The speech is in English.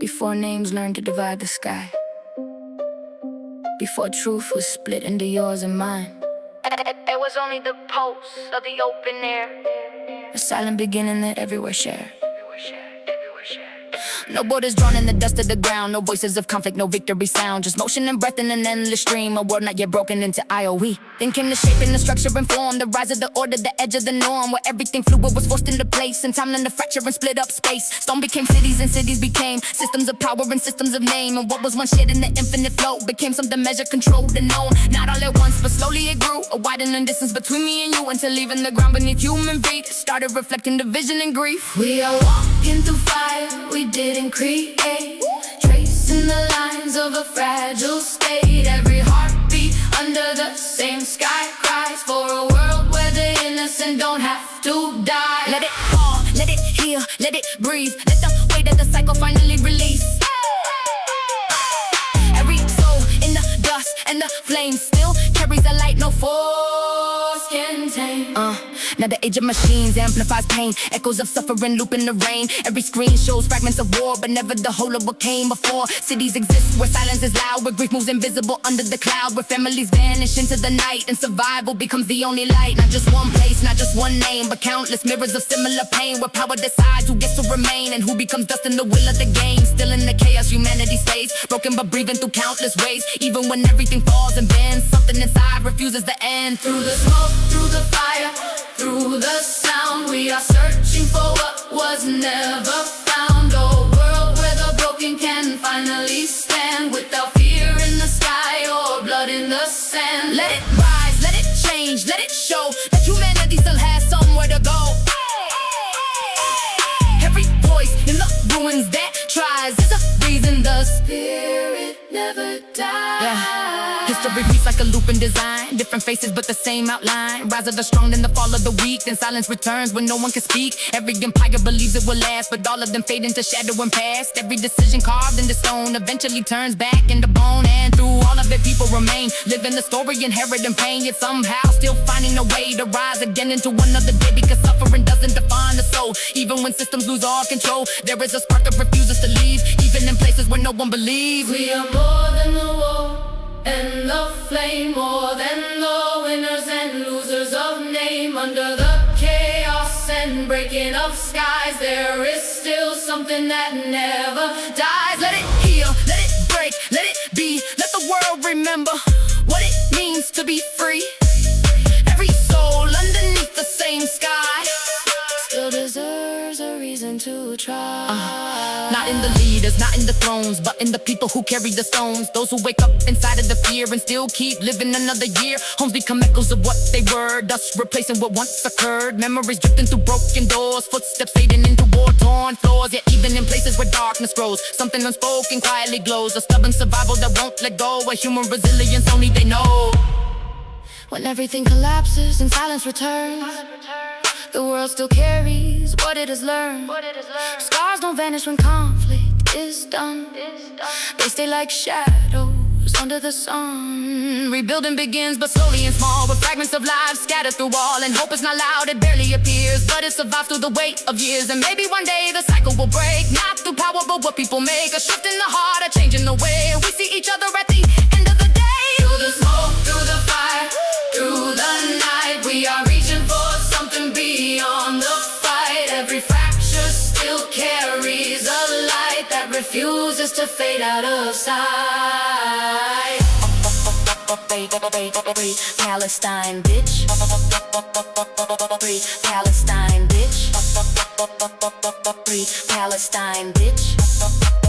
Before names learned to divide the sky, before truth was split into yours and mine, there was only the pulse of the open air, a silent beginning that everywhere shared. No borders drawn in the dust of the ground, no voices of conflict, no victory sound, just motion and breath in an endless stream, a world not yet broken into IOE. Then came the shape and the structure and form, the rise of the order, the edge of the norm, where everything fluid was forced into place, and time learned to fracture and split up space. Stone became cities and cities became systems of power and systems of name, and what was once shared in the infinite flow became something measured, controlled, and known. Not all at once, but slowly it grew, a widening distance between me and you, until even the ground beneath human feet started reflecting division and grief. We are walking through fire we didn't create, tracing the lines of a fragile state. Every heartbeat under the same sky cries for a world where the innocent don't have to die. Let it fall, let it heal, let it breathe, let the weight of the cycle finally release. Every soul in the dust and the flame still carries a light no force can tame. Now the age of machines amplifies pain, echoes of suffering loop in the rain. Every screen shows fragments of war, but never the whole of what came before. Cities exist where silence is loud, where grief moves invisible under the cloud, where families vanish into the night and survival becomes the only light. Not just one place, not just one name, but countless mirrors of similar pain, where power decides who gets to remain and who becomes dust in the will of the game. Still in the chaos humanity stays, broken but breathing through countless ways. Even when everything falls and bends, something inside refuses to end. Through the smoke, through the fire, through the sound, we are searching for what was never found. A world where the broken can finally stand, without fear in the sky or blood in the sand. Let it rise, let it change, let it show that humanity still has somewhere to go. Every voice in the ruins that tries is a reason the spirit never dies. History repeats like a loop in design, different faces but the same outline. Rise of the strong, then the fall of the weak, then silence returns when no one can speak. Every empire believes it will last, but all of them fade into shadow and past. Every decision carved into stone eventually turns back into bone, and through all of it people remain, living the story inheriting pain, yet somehow still finding a way to rise again into another day, because suffering doesn't define the soul. Even when systems lose all control, there is a spark that refuses to leave, even in places where no one believes. We are more than the war and the flame, more than the winners and losers of name. Under the chaos and breaking of skies, there is still something that never dies. Let it heal, let it break, let it be. Let the world remember what it means to be free. Every soul underneath the same sky still deserves a reason to try. Not in the leaders, not in the thrones, but in the people who carry the stones. Those who wake up inside of the fear and still keep living another year. Homes become echoes of what they were, dust replacing what once occurred. Memories drifting through broken doors, footsteps fading into war-torn floors. Yet even in places where darkness grows, something unspoken quietly glows. A stubborn survival that won't let go, a human resilience only they know. When everything collapses and silence returns, the world still carries what it has learned. Scars don't vanish when conflict is done. They stay like shadows under the sun. Rebuilding begins but slowly and small, with fragments of lives scattered through all. And hope is not loud, it barely appears, but it survives through the weight of years. And maybe one day the cycle will break, not through power but what people make. A shift in the heart, a change in the way we see each other at the end of the day. Through the smoke, through the fire, through the night, we are reaching for something beyond the fight. Every fracture still carries a light that refuses to fade out of sight. Palestine, bitch. Free Palestine, bitch. Free Palestine, bitch.